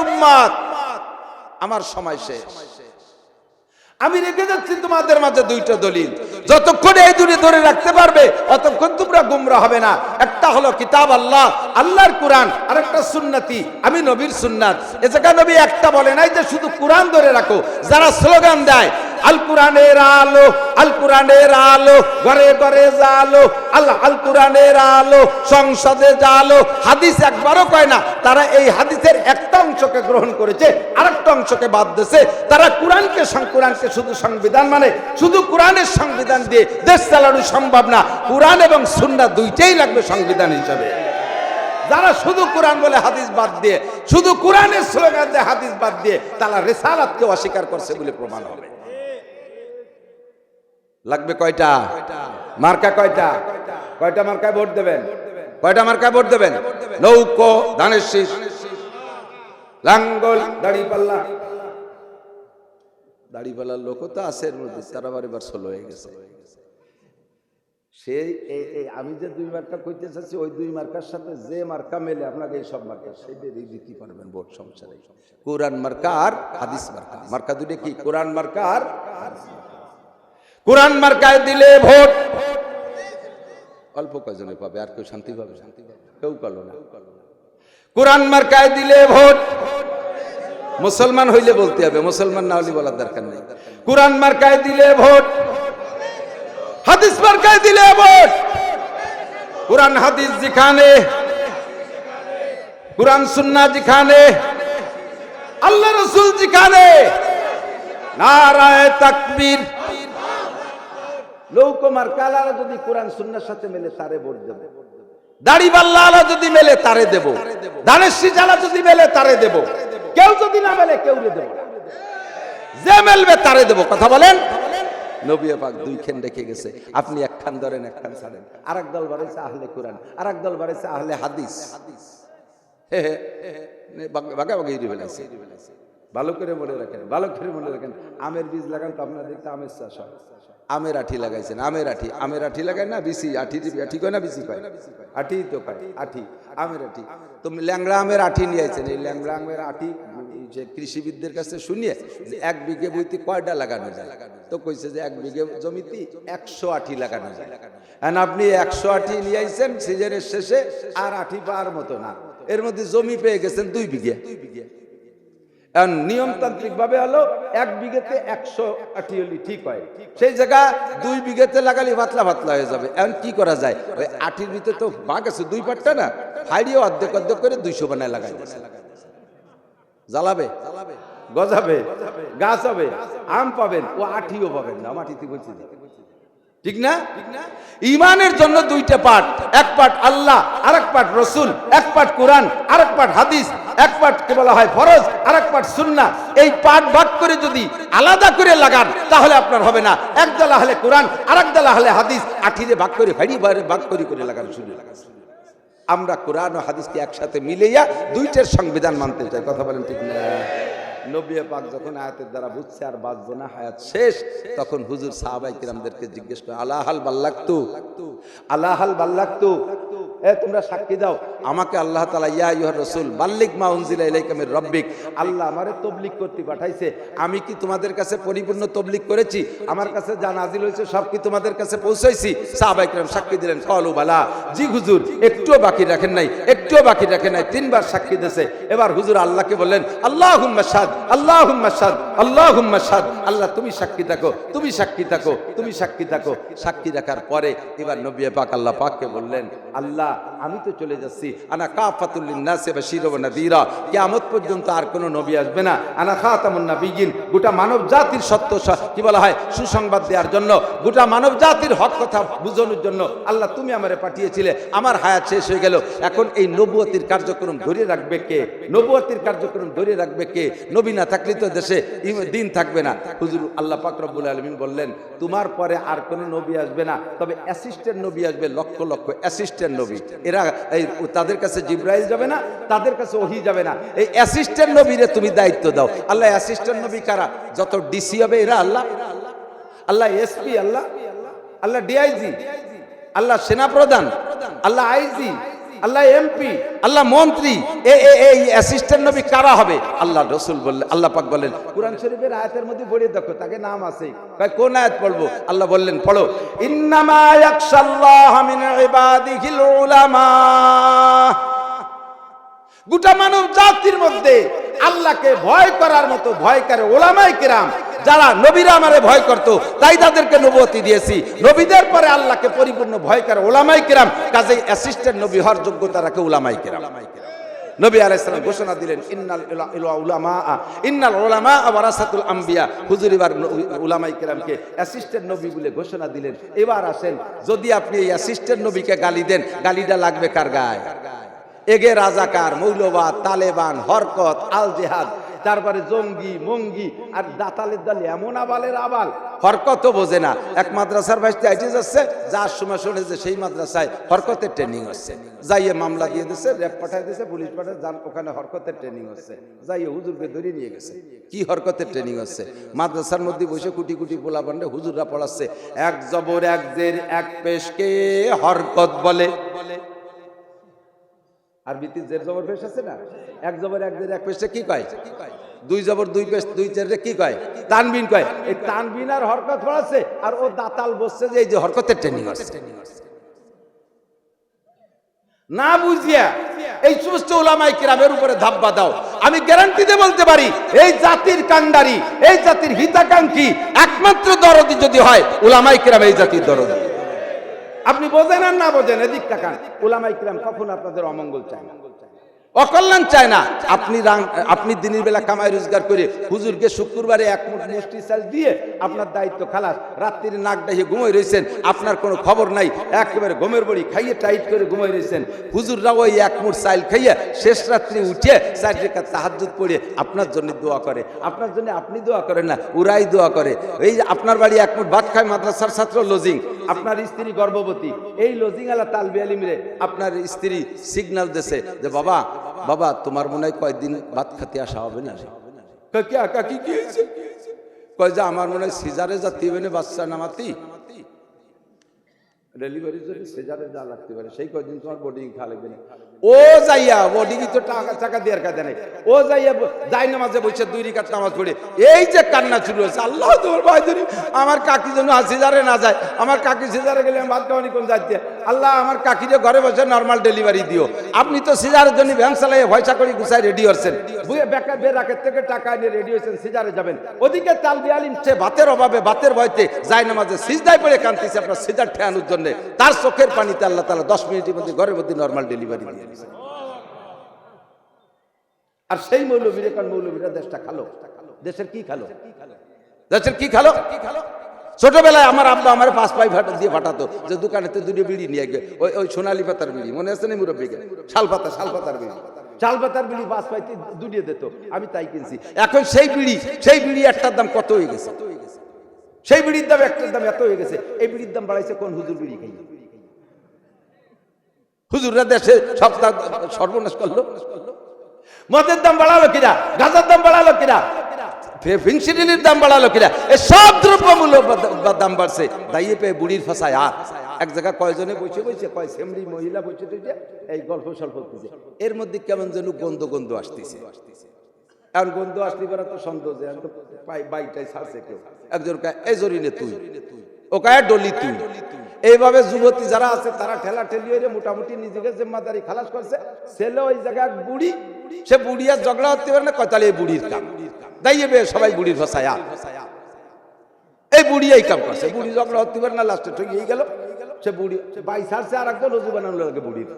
উম্মত, আমার সময় শেষ, আমি রেখে যাচ্ছি তোমাদের মাঝে দুইটা দলিল। যতক্ষণ এই দুটি ধরে রাখতে পারবে ততক্ষণ তোমরা গুমরা হবে না। একটা হলো কিতাব আল্লাহ, আল্লাহর কোরআন, আর একটা সুন্নতি, আমি নবীর সুন্নাত। এ জায়গায় নবী একটা বলে নাই যে শুধু কোরআন ধরে রাখো। যারা স্লোগান দেয় আল কোরআনের আলো, আল কোরআনের আলো, ঘরে ঘরে জালো, আল্লাহ আল কোরআনের আলো, সংসদে জালো, হাদিস একবারও কয় না। তারা এই হাদিসের একটা অংশকে গ্রহণ করেছে, আরেকটা অংশকে বাদ দিয়েছে। তারা কোরআনকে শুধু সংবিধান মানে, শুধু কোরআনের সংবিধান দিয়ে দেশ চালানো সম্ভব না। কোরআন এবং সুন্নাহ দুইটাই লাগবে সংবিধান হিসাবে। যারা শুধু কোরআন বলে হাদিস বাদ দিয়ে, শুধু কোরআনের স্লোগান দিয়ে হাদিস বাদ দিয়ে, তারা রিসালাতকে অস্বীকার করছে বলে প্রমাণ হবে। লাগবে কয়টা মার্কা? কয়টা মার্কায় ভোট দেবেন? কয়টা মার্কায় ভোট দেবেন? নৌকো, ধানের শীষ, লাঙ্গল, দাড়িপাল্লা। দাড়িপাল্লার লোকও তো আছে এর মধ্যে, তারা বারবার ষোলো হয়ে গেছে। সেই আমি যে দুই মার্কা কইতে চাচ্ছি, ওই দুই মার্কার সাথে যে মার্কা মেলে আপনাকে এই সব মার্কা, সেইটাই দিতে পারবেন ভোট। সমস্যা নেই। কোরআন মার্কা আর হাদিস মার্কা, মার্কা দুটো কি? কোরআন মার্কা আর হাদিস মার্কা। কোরআন মার্কায় দিলে ভোট অল্প কয়জনে পাবে, আর কেউ শান্তি পাবে? কেউ পালো না। কোরআন মার্কায় দিলে ভোট মুসলমান হইলে বলতে হবে, মুসলমান না হলে বলার দরকার নেই। কোরআন মার্কায় দিলে ভোট, হাদিস মার্কায় দিলে ভোট। কোরআন হাদিস যেখানে, কোরআন সুন্নাহ যেখানে, আল্লাহ রাসূল যেখানে, নারায়ে তাকবীর। লৌকো মার্কালা যদি কোরআন সুন্নাহর সাথে মেলে তারে ভোট দেব, দাড়িপাল্লা যদি মেলে তারে দেব, ধানের শীষ যদি মেলে তারে দেব। কেউ যদি না মেলে কেউ দেব না, যে মেলবে তারে দেব। কথা বলেন। নবী পাক দুই খান রেখে গেছে, আপনি এক খান ধরেন, এক খান ছাড়েন। আর এক দল বাড়াইছে আহলে কোরআন, আর এক দল বাড়াইছে আহলে হাদিস। ভাগাভাগি ফেলাইছে। ভালো করে মনে রাখেন, ভালো করে মনে রাখেন। আমের বীজ লাগান তো আপনার দেখতে আমের চাষ হয়। আমের আঠি লাগাইছেন, আমের আঠি লাগায় না, বিসি আঠি, আঠি কয় না, বিসি কয়, আঠি তো কয়, আঠি, আমের আঠি। তো ল্যাংড়া আমের আঠি নিয়ে আইছেন। এই ল্যাংড়া আমের আঠি যে কৃষিবিদদের কাছে শুনিয়ে যে 1 বিঘে বইতে কয়টা লাগানো যায়, তো কইছে যে 1 বিঘে জমিতে 100 আঠি লাগানো যায়। আর আপনি 100 আঠি নিয়ে আইছেন সিজনের শেষে, আর আঠি পাওয়ার মতো না। এর মধ্যে জমি পেয়ে গেছেন 2 বিঘে। নিয়মতান্ত্রিক ভাবে হলো 1 বিঘেতে 100 আঠি হলি ঠিক হয়, সেই জায়গা 2 বিঘেতে লাগালে পাতলা পাতলা হয়ে যাবে। এখন কি করা যায়? ওই আঠির ভিতরে তো ভাগ আছে, 2 পাটটা না, হাইড়িয়ে অর্ধেক অর্ধেক করে 200 বানায় লাগাই দিয়েছে। জ্বালাবে, গজাবে, গাছ হবে, আম পাবেন, ও আঠিও পাবেন না, মাটিতে বলছি। ঠিক না? ঈমানের জন্য 2টা পার্ট, এক পার্ট আল্লাহ, আরেক পার্ট রাসূল, এক পার্ট কোরআন, আরেক পার্ট হাদিস, এক পার্ট কে বলা হয় ফরজ, আরেক পার্ট সুন্নাহ। এই পার্ট ভাগ করে যদি আলাদা করে লাগান তাহলে আপনার হবে না। এক দল আহলে কোরআন, আরেক দল আহলে হাদিস, আঠিরে ভাগ করে, হাড়ি ভাগ করে লাগান শুরু। আমরা কোরআন ও হাদিসকে একসাথে মিলাইয়া 2টার সংবিধান মানতে চাই। কথা বলেন ঠিক না? নবী পাক যখন আয়াতের দ্বারা বুঝছে আর বাঁচবো না, হায়াত শেষ, তখন হুজুর সাহাবায়ে কিরামদেরকে জিজ্ঞেস করে, আলা হাল বাল্লাগতু, আলা হাল বাল্লাগতু, তোমরা সাক্ষী দাও আমাকে আল্লাহ তাআলা ইয়া আইয়ুহার রাসূল বাল্লিগ মা উনজিলা ইলাইকা মির রাব্বিক, আল্লাহ আমারে তাবলীগ করতে পাঠাইছে, আমি কি তোমাদের কাছে পরিপূর্ণ তাবলীগ করেছি? আমার কাছে যা নাজিল হয়েছে সব কি তোমাদের কাছে পৌঁছাইছি? সাহাবায়ে কিরাম সাক্ষী দিলেন, ক্বালু বালা, জি হুজুর, একটুও বাকি রাখেন নাই, একটুও বাকি রাখেন নাই। 3বার সাক্ষী দিয়েছে। এবার হুজুর আল্লাহকে বললেন, আল্লাহুম্মা শাহাদ, আল্লাহুম্মা শাহাদ, আল্লাহুম্মা শাহাদ, আল্লাহ তুমি সাক্ষী থাকো, তুমি সাক্ষী থাকো, তুমি সাক্ষী থাকো। সাক্ষী রাখার পরে এবার নবী পাক আল্লাহ পাককে বললেন, আল্লাহ আমি তো চলে যাচ্ছি, আনা কাফাতুল লিন্নাসি বাশীরা ওয়া নাযীরা, কিয়ামত পর্যন্ত আর কোনো নবী আসবে না। আনা খাতামুন নাবিয়্যিন, গোটা মানব জাতির সত্য কি বলা হয় সুসংবাদ দেওয়ার জন্য, গোটা মানব জাতির হক কথা বুঝানোর জন্য আল্লাহ তুমি আমারে পাঠিয়েছিলে। আমার হায়াত শেষ হয়ে গেল, এখন এই নবুয়তির কার্যক্রম ধরে রাখবে কে? নবুয়তির কার্যক্রম ধরে রাখবে কে? নবী না থাকলে তো দেশে দিন থাকবে না। হুজুর আল্লাহ পাক রব্বুল আলামিন বললেন, তোমার পরে আর কোনো নবী আসবে না, তবে অ্যাসিস্ট্যান্ট নবী আসবে, লক্ষ লক্ষ অ্যাসিস্ট্যান্ট নবী। এরা তাদের কাছে জিবরাইল যাবে না, তাদের কাছে ওহী যাবে না, এই অ্যাসিস্ট্যান্ট নবীরে তুমি দায়িত্ব দাও। আল্লাহ অ্যাসিস্ট্যান্ট নবী কারা? যত ডিসি হবে এরা আল্লাহ, আল্লাহ এসপি, আল্লাহ ডিআইজি, আল্লাহ সেনাপ্রধান, আল্লাহ আইজি, আল্লাহ এমপি, আল্লাহ মন্ত্রী, এই অ্যাসিস্ট্যান্ট নবী কারা হবে? আল্লাহ রাসূল বললেন, আল্লাহ পাক বললেন কুরআন শরীফের আয়াতের মধ্যে পড়ে দেখো, তাকে নাম আছে। কোন আয়াত পড়বো? আল্লাহ বললেন পড়ো, ইন্নামা ইয়াখশাল্লাহ মিন ইবাদিহিল উলামা। গোটা মানব জাতির মধ্যে আল্লাহকে ভয় করার মতো ভয় করে ওলামায়ে কেরাম, যারা নবীরা আমারে ভয় করত, তাই তাদেরকে নবুয়তি দিয়েছি। নবীদের পরে আল্লাহকে পরিপূর্ণ ভয় করে ওলামায়ে কেরাম, কাজেই অ্যাসিস্ট্যান্ট নবী হওয়ার যোগ্যতা রাখে ওলামায়ে কেরাম। নবী আলাইহিস সালাম ঘোষণা দিলেন, ইন্নাল উলামা ওয়ারাসাতুল আম্বিয়া। হুজুর এবার উলামায়ে কেরামকে অ্যাসিস্ট্যান্ট নবী বলে ঘোষণা দিলেন। এবার আসেন, যদি আপনি এই অ্যাসিস্ট্যান্ট নবীকে গালি দেন, গালিটা লাগবে কার গায়ে? এগে রাজাকার, মৌলবাদ, তালেবান, হরকত, আল জেহাদ, তারপরে জঙ্গি মঙ্গি, আর দাতালের দল এমন আবালের আবাল, হরকতও বোঝে না। এক মাদ্রাসার ভাইতে আইটে যাচ্ছে, যার সময় শুনে যে সেই মাদ্রাসায় হরকতের ট্রেনিং হচ্ছে, যাইয়ে মামলা দিয়ে দিচ্ছে, র্যাব পাঠাই দিচ্ছে, পুলিশ পাঠায়, যান ওখানে হরকতের ট্রেনিং হচ্ছে, যাইয়ে হুজুরকে ধরে নিয়ে গেছে। কি হরকতের ট্রেনিং হচ্ছে? মাদ্রাসার মধ্যে বসে কোটি কোটি পোলা বান্ডে হুজুররা পড়াচ্ছে, এক জবর এক জের এক পেশকে হরকত বলে। আরবিতে জের জবর পেশ আছে না, এক জবর এক জের এক পেশে কি কয়? দুই জবর দুই পেশ দুই জেরে কি কয়? তানবিন কয়। এই তানবিন আর হরকত পড়াচ্ছে, আর ও দাতাল বসছে যে এই যে হরকতের ট্রেনিং আছে। না বুঝিয়া এই সমস্ত উলামায়ে কেরামের উপরে ধাপ্পা দাও। আমি গ্যারান্টি দিয়ে বলতে পারি, এই জাতির কান্ডারি, এই জাতির হিতাকাঙ্ক্ষী একমাত্র দরদি যদি হয়, উলামায়ে কেরাম এই জাতির দরদি। আপনি বোঝেন আর না বোঝেন, এদিক তাকান, উলামায়ে কেরাম কখনো আপনাদের অমঙ্গল চায় না, অকল্যাণ চায় না। আপনি দিনের বেলা কামাই রোজগার করে হুজুরকে শুক্রবারে এক মুঠ মিষ্টি চাল দিয়ে আপনার দায়িত্ব খালাস, রাত্রির নাক ডাইয়ে ঘুমিয়ে রয়েছেন, আপনার কোনো খবর নাই, একেবারে ঘুমের বড়ি খাইয়ে টাইট করে ঘুমিয়ে রয়েছেন। হুজুররা ওই এক মুঠ চাল খাইয়ে শেষ রাত্রি উঠে 4 রাকাত তাহাজ্জুদ পড়ে আপনার জন্য দোয়া করে। আপনার জন্য আপনি দোয়া করেন না, ওরাই দোয়া করে। এই যে আপনার বাড়ি এক মুঠ ভাত খায় মাদ্রাসার ছাত্র লজিং, আপনার স্ত্রী গর্ভবতী, এই লজিং আলা তালবে আলিমরে আপনার স্ত্রী সিগন্যাল দিয়েছে যে বাবা বাবা তোমার মনে হয় কয়েকদিন ভাত খেতে আসা হবে না। কাকি কি হয়েছে? কয় যে আমার মনে হয় সিজারে যাতে হবে না, বাচ্চা নামাতি ডেলিভারির জন্য সিজারে যা লাগতে পারে, সেই কয়েকদিন তোমার বোর্ডিং খাওয়া লাগবে না। ও যাইয়া বোর্ডিং তো টাকা দেওয়ার কাজে নেই, ও যাইয়া যাই নামাজে বসে 2 রাকাত নামাজ পড়ে এই যে কান্না শুরু হয়েছে, আল্লাহ তোমার ভাই ধরি আমার কাকি যেন সিজারে না যায়, আমার কাকি সিজারে গেলে আমি ভাত খাওয়ানি কোন যাচ্ছে, আল্লাহ আমার কাকিরে ঘরে বসে নর্মাল ডেলিভারি দিও। আপনি তো সিজারের জন্য ভ্যান চালাইয়ে ভয়সা করে গুছাই রেডি হচ্ছেন, বুয়ে বেকার বের রাখের থেকে টাকা নিয়ে রেডি হয়েছেন, সিজারে যাবেন। ওদিকে তালবি আলিম সে ভাতের অভাবে ভাতের ভয়তে যাই নামাজে সিজদায় পড়ে কাঁদতেছে আপনার সিজার ঠেয়ানোর জন্য, তার চোখের পানিতে আল্লাহ তাআলা 10 মিনিটের মধ্যে ঘরের মধ্যে নরমাল ডেলিভারি দিয়ে দিয়েছে। আর সেই মৌলবীরা কারণ মৌলবীরা দেশটা খালো, দেশের কি খালো, দেশের কি খালো? ছোটবেলায় আমার আব্বা আমার 5 পাই দিয়ে ফাটাতো, যে দোকানেতে 2 বিড়ি নিয়ে গিয়ে ওই সোনালী পাতার বিড়ি, মনে আছে না মুরব্বীকে? শালপাতার বিড়ি, শালপাতার বিড়ি 5 পাইতে 2 দিত, আমি তাই কিনছি। এখন সেই বিড়ি একটার দাম কত হয়ে গেছে? সেই বিড়ির দাম একটার দাম এত হয়ে গেছে। এই বিড়ির দাম বাড়াইছে কোন হুজুর বিড়ি খাই? হুজুররা দেশে সপ্তাহ সর্বনাশ করলো। মদের দাম বাড়ালো কিনা, গাঁজার দাম বাড়ালো কিনা, ফেন্সিডিলের দাম বাড়ালো কিনা, এই সব দ্রব্যমূল্য দাম বাড়ছে। দাইয়ে পেয়ে বুড়ির ফাঁসায় আর এক জায়গায় কয়জনে বসে কয় সেমরি মহিলা বসে এই গল্প সল্প করছে, এর মধ্যে কেমন যেন গন্ধ আসতেছে। এখন গন্ধ আসলে পরে তো সন্দেহ যে বাইটাই ছাড়ছে কেউ, একজন এই জরিনে তুই, ও কায় ডলি তুই। এইভাবে যুবতী যারা আছে তারা ঠেলা ঠেলি হয়ে মোটামুটি নিজেকে জিম্মাদারি খালাস করছে। ছেলে ওই জায়গায় বুড়ি, সে বুড়ি আর ঝগড়া হতে পারে না, কয়তালে এই বুড়ির কাম দাইয়ে বে সবাই বুড়ির ফসায়া, এই বুড়ি এই কাম করছে, বুড়ি ঝগড়া হতে পারে না, লাস্টে ঠকিয়ে গেল। সে বুড়ি বাই ছাড়ছে, আর একজন রজু বানানো লাগে বুড়ির।